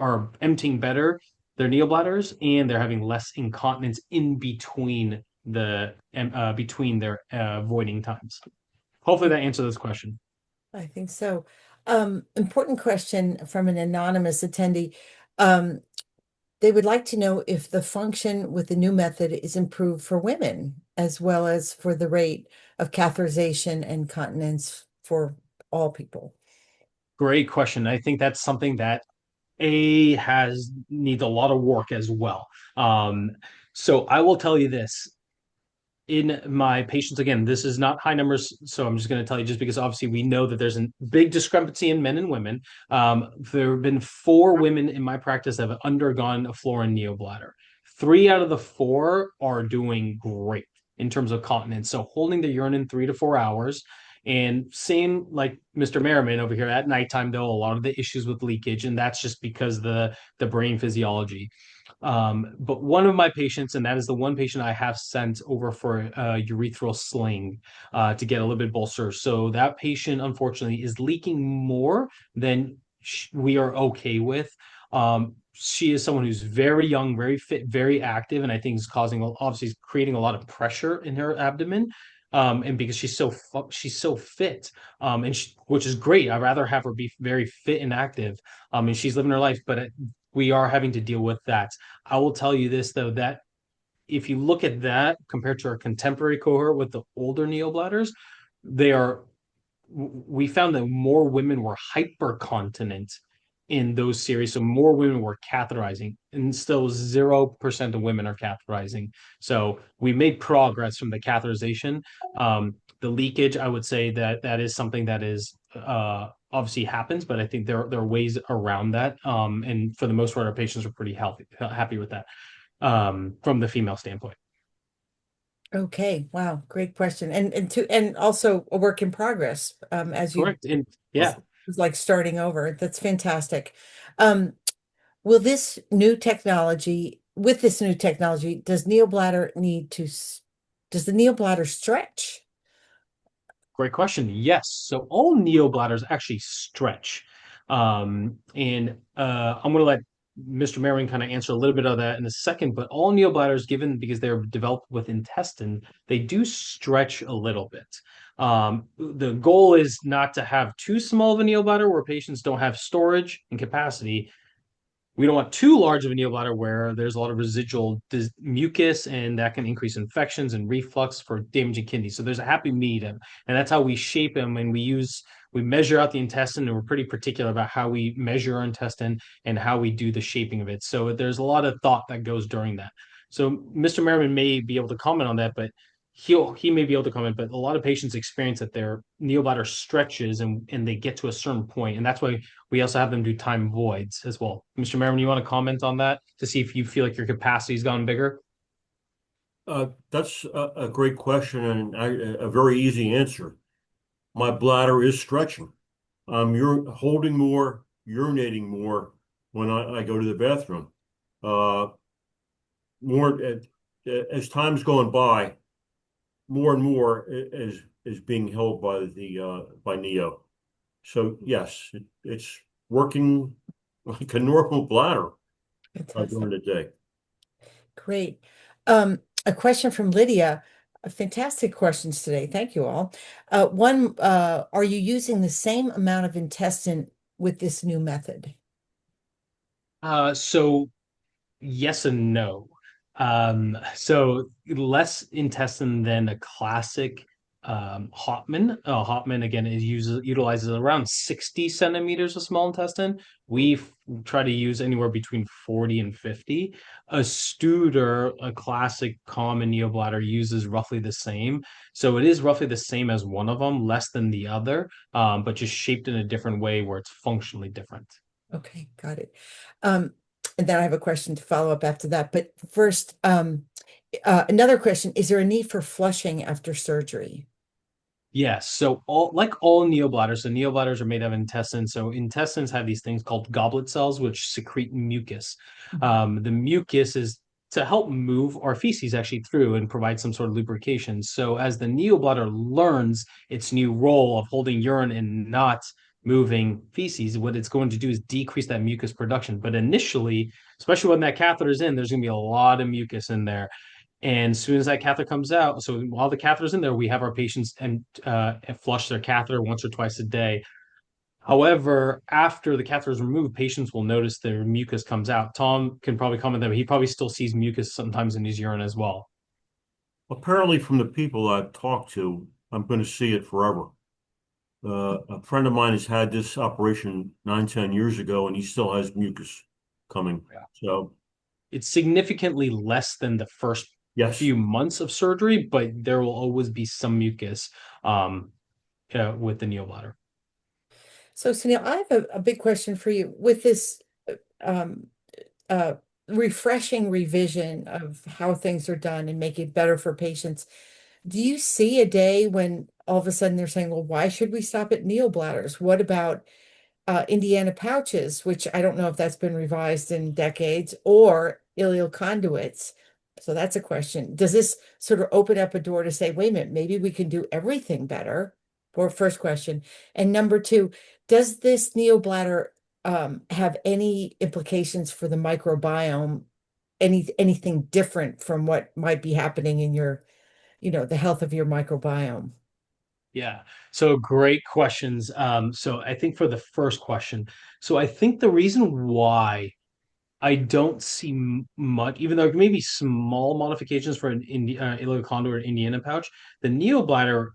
are emptying better their neobladders and they're having less incontinence in between their voiding times. Hopefully that answers this question. I think so. Important question from an anonymous attendee. Um, they would like to know if the function with the new method is improved for women as well as for the rate of catheterization and continence for all people. Great question. I think that's something that has needs a lot of work as well. So I will tell you this. In my patients, again, this is not high numbers, so I'm just going to tell you just because obviously we know that there's a big discrepancy in men and women. There have been 4 women in my practice that have undergone a fluorine neobladder. 3 out of the 4 are doing great in terms of continence. So holding the urine in 3 to 4 hours. And same like Mr. Merriman over here at nighttime, though, a lot of the issues with leakage, and that's just because the brain physiology. But one of my patients, and that is the one patient I have sent over for a urethral sling to get a little bit bolster. So that patient, unfortunately, is leaking more than we are okay with. She is someone who's very young, very fit, very active, and I think is causing obviously creating a lot of pressure in her abdomen. And because she's so fit, which is great. I'd rather have her be very fit and active. And she's living her life, but we are having to deal with that. I will tell you this though, that if you look at that compared to our contemporary cohort with the older neobladders, they are we found that more women were hypercontinent in those series. So more women were catheterizing, and still 0% of women are catheterizing. So we made progress from the catheterization. The leakage, I would say that is something that is obviously happens, but I think there are ways around that. And for the most part, our patients are pretty happy with that from the female standpoint. Okay, wow, great question. And also a work in progress, as you Correct. And yeah, it's like starting over. That's fantastic. Um, will this new technology, with this new technology, does the neobladder stretch? great question. Yes. So all neobladders actually stretch. And I'm going to let Mr. Merriman kind of answer a little bit of that in a second, but all neobladders, given because they're developed with intestine, they do stretch a little bit. The goal is not to have too small of a neobladder where patients don't have storage and capacity. We don't want too large of a neobladder where there's a lot of residual mucus, and that can increase infections and reflux for damaging kidneys. So there's a happy medium, and that's how we shape them. And we measure out the intestine, and we're pretty particular about how we measure our intestine and how we do the shaping of it. So there's a lot of thought that goes during that. So Mr. Merriman may be able to comment on that, but he may be able to comment. But a lot of patients experience that their neobladder stretches and they get to a certain point, and that's why we also have them do time voids as well. Mr. Merriman, you want to comment on that to see if you feel like your capacity's gotten bigger? That's a great question and a very easy answer. My bladder is stretching. You're holding more, urinating more when I go to the bathroom. Uh, more as time's going by, more and more is being held by the by Neo. So yes, it's working like a normal bladder during the day. Great. A question from Lydia. Fantastic questions today. Thank you all. One, are you using the same amount of intestine with this new method? So yes and no. So less intestine than a classic Hopman. Hopman again utilizes around 60 centimeters of small intestine. We try to use anywhere between 40 and 50. A Studer, a classic common neobladder, uses roughly the same. So it is roughly the same as one of them, less than the other, but just shaped in a different way where it's functionally different. Okay, got it. And then I have a question to follow up after that. But first, another question, is there a need for flushing after surgery? Yes. So all neobladders, so neobladders are made of intestines. So intestines have these things called goblet cells, which secrete mucus. The mucus is to help move our feces actually through and provide some sort of lubrication. So as the neobladder learns its new role of holding urine and not moving feces, what it's going to do is decrease that mucus production. But initially, especially when that catheter is in, there's going to be a lot of mucus in there. And as soon as that catheter comes out, so while the catheter's in there, we have our patients and flush their catheter once or twice a day. However, after the catheter is removed, patients will notice their mucus comes out. Tom can probably comment that he probably still sees mucus sometimes in his urine as well. Apparently, from the people I've talked to, I'm going to see it forever. A friend of mine has had this operation 9, 10 years ago, and he still has mucus coming. Yeah. So, It's significantly less than the first yes. few months of surgery, but there will always be some mucus with the neobladder. So, Sunil, I have a big question for you. With this um, uh, refreshing revision of how things are done and make it better for patients, do you see a day when all of a sudden they're saying, well, why should we stop at neobladders? What about Indiana pouches, which I don't know if that's been revised in decades, or ileal conduits? So that's a question. Does this sort of open up a door to say, wait a minute, maybe we can do everything better? For first question. And number two, does this neobladder have any implications for the microbiome? Anything different from what might be happening in your, the health of your microbiome? Yeah. So great questions. So I think for the first question, so I think the reason why I don't see much, even though it may be small modifications for an ileal conduit or Indiana pouch, the neobladder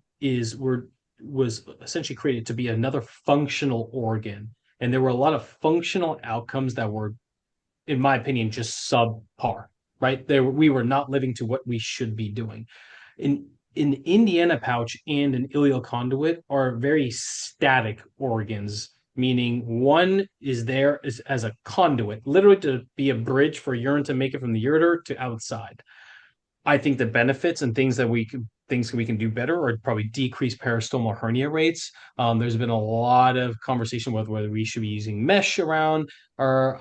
was essentially created to be another functional organ, and there were a lot of functional outcomes that were, in my opinion, just subpar. Right there, we were not living to what we should be doing. In Indiana pouch and an ileal conduit are very static organs, meaning one is there as a conduit, literally to be a bridge for urine to make it from the ureter to outside. I think the benefits and things we can do better are probably decrease peristomal hernia rates. There's been a lot of conversation with whether we should be using mesh around our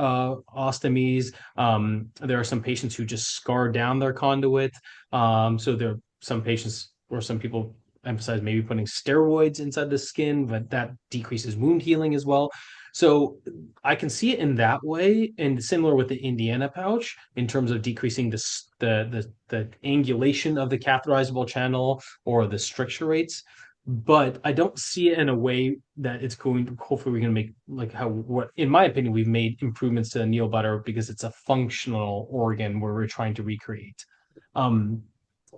ostomies. There are some patients who just scar down their conduit. So there are some patients or some people emphasize maybe putting steroids inside the skin, but that decreases wound healing as well. So I can see it in that way, and similar with the Indiana pouch in terms of decreasing the angulation of the catheterizable channel or the stricture rates. But I don't see it in a way that it's going to, hopefully we're going to make like what in my opinion we've made improvements to the neobladder because it's a functional organ where we're trying to recreate.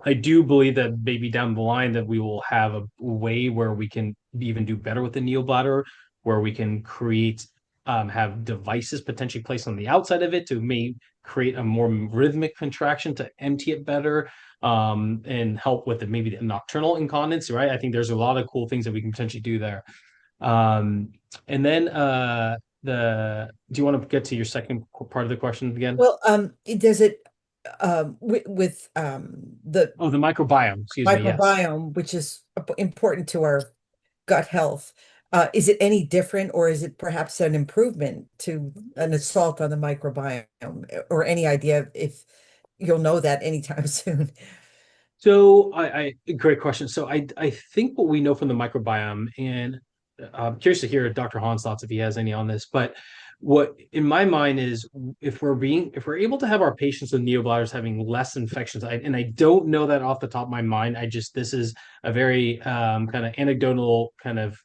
I do believe that maybe down the line that we will have a way where we can even do better with the neobladder, where we can create have devices potentially placed on the outside of it to may create a more rhythmic contraction to empty it better, and help with maybe the nocturnal incontinence, right? I think there's a lot of cool things that we can potentially do there. And then do you want to get to your second part of the question again? Well, does it with the Oh, the microbiome, excuse me, yes. microbiome, which is important to our gut health, is it any different, or is it perhaps an improvement to an assault on the microbiome, or any idea if you'll know that anytime soon? So great question. So I think what we know from the microbiome, and I'm curious to hear Dr. Hahn's thoughts if he has any on this, but what in my mind is if we're able to have our patients with neobladders having less infections, and I don't know that off the top of my mind. This is a very kind of anecdotal kind of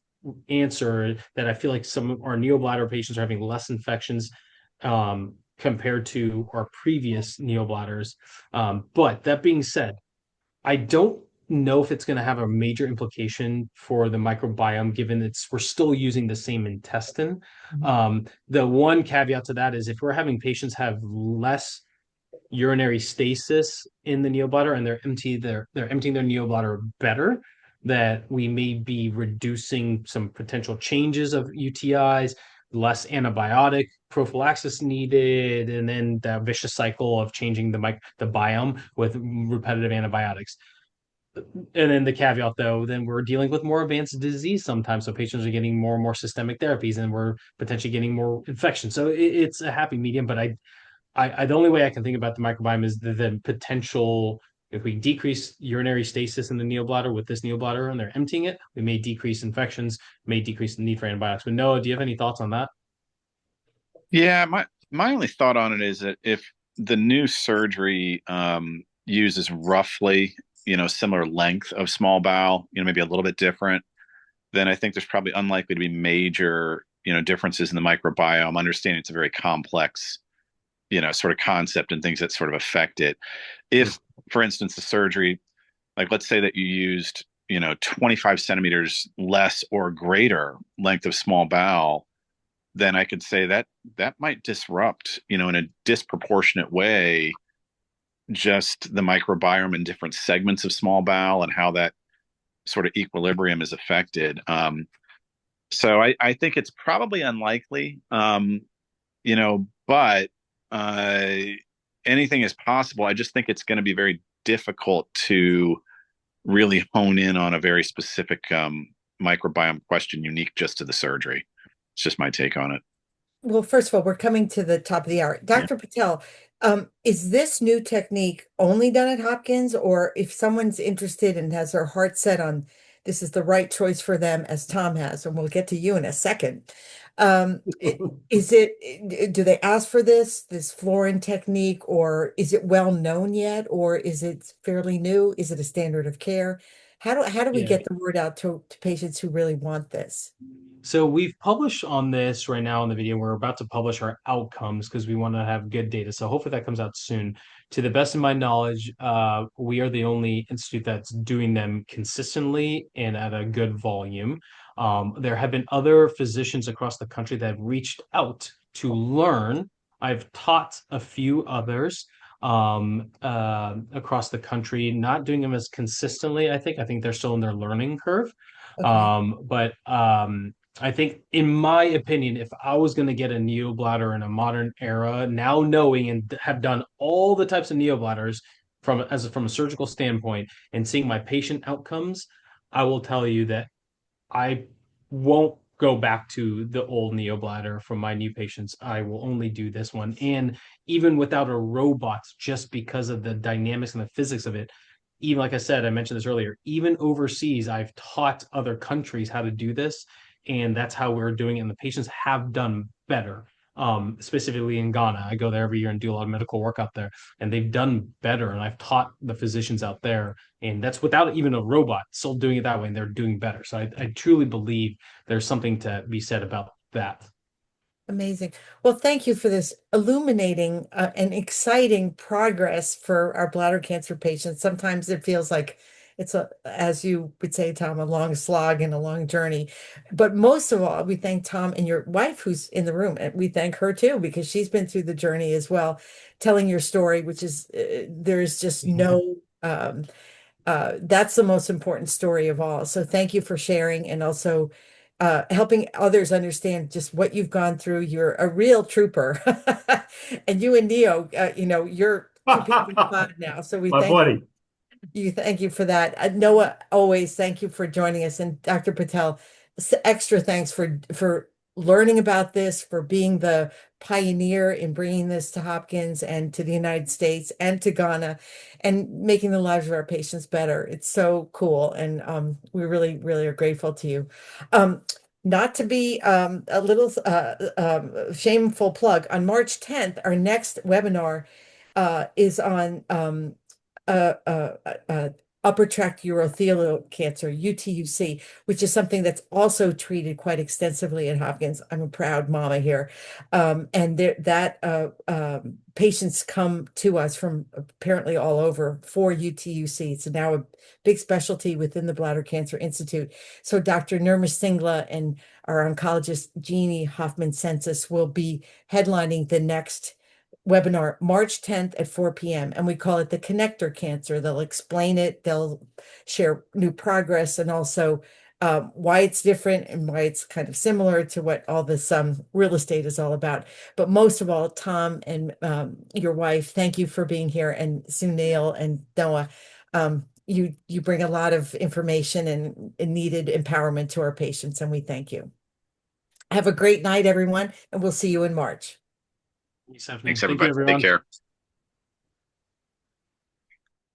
answer that I feel like some of our neobladder patients are having less infections compared to our previous neobladders. But that being said, I don't know if it's going to have a major implication for the microbiome, given we're still using the same intestine. The one caveat to that is if we're having patients have less urinary stasis in the neobladder and they're emptying their neobladder better, that we may be reducing some potential changes of UTIs, less antibiotic prophylaxis needed, and then that vicious cycle of changing the biome with repetitive antibiotics. And then the caveat, though, then we're dealing with more advanced disease sometimes. So patients are getting more and more systemic therapies, and we're potentially getting more infections. So it's a happy medium. But the only way I can think about the microbiome is the potential. If we decrease urinary stasis in the neobladder with this neobladder and they're emptying it, we may decrease infections, may decrease the need for antibiotics. But Noah, do you have any thoughts on that? Yeah, my only thought on it is that if the new surgery uses roughly, similar length of small bowel, maybe a little bit different, then I think there's probably unlikely to be major, differences in the microbiome. Understanding it's a very complex, sort of concept and things that sort of affect it. If, for instance, the surgery, like let's say that you used, 25 centimeters less or greater length of small bowel, then I could say that that might disrupt, in a disproportionate way, just the microbiome in different segments of small bowel and how that sort of equilibrium is affected. So I think it's probably unlikely, but uh, anything is possible. I just think it's going to be very difficult to really hone in on a very specific microbiome question unique just to the surgery. It's just my take on it. Well, first of all, we're coming to the top of the hour. Yeah. Dr. Patel, is this new technique only done at Hopkins, or if someone's interested and has their heart set on this is the right choice for them, as Tom has, and we'll get to you in a second. Do they ask for this Florin technique, or is it well known yet, or is it fairly new? Is it a standard of care? How do we Yeah. get the word out to patients who really want this? So we've published on this right now in the video. We're about to publish our outcomes because we want to have good data. So hopefully that comes out soon. To the best of my knowledge, we are the only institute that's doing them consistently and at a good volume. There have been other physicians across the country that have reached out to learn. I've taught a few others across the country, not doing them as consistently. I think they're still in their learning curve. Okay. But I think, in my opinion, if I was going to get a neobladder in a modern era, now knowing and have done all the types of neobladders from a surgical standpoint and seeing my patient outcomes, I will tell you that I won't go back to the old neobladder from my new patients. I will only do this one. And even without a robot, just because of the dynamics and the physics of it, even like I said, I mentioned this earlier, even overseas, I've taught other countries how to do this. And that's how we're doing it. And the patients have done better. Specifically in Ghana, I go there every year and do a lot of medical work out there, and they've done better. And I've taught the physicians out there, and that's without even a robot, still doing it that way, and they're doing better. So I truly believe there's something to be said about that. Amazing. Well, thank you for this illuminating and exciting progress for our bladder cancer patients. Sometimes it feels like it's as you would say, Tom, a long slog and a long journey. But most of all, we thank Tom and your wife who's in the room, and we thank her too, because she's been through the journey as well, telling your story, which is there's just no that's the most important story of all. So thank you for sharing and also helping others understand just what you've gone through. You're a real trooper. And you and Neo, you're two peas in the pod now. So we My thank buddy. thank you for that. Noah, always thank you for joining us. And Dr. Patel, extra thanks for learning about this, for being the pioneer in bringing this to Hopkins and to the United States and to Ghana and making the lives of our patients better. It's so cool. And we really, really are grateful to you. Not to be a little shameful plug, on March 10th, our next webinar is on uh, uh, uh, upper tract urothelial cancer, UTUC, which is something that's also treated quite extensively at Hopkins. I'm a proud mama here. And patients come to us from apparently all over for UTUC. It's now a big specialty within the Bladder Cancer Institute. So Dr. Nirma Singla and our oncologist, Jeannie Hoffman-Sensis, will be headlining the next webinar March 10th at 4 p.m. And we call it the connector cancer. They'll explain it, they'll share new progress, and also why it's different and why it's kind of similar to what all this real estate is all about. But most of all, Tom and your wife, thank you for being here, and Sunil and Noah. You bring a lot of information and needed empowerment to our patients, and we thank you. Have a great night, everyone, and we'll see you in March. Thanks, Stephanie. Thanks, Thank you, everybody. Take everyone. care.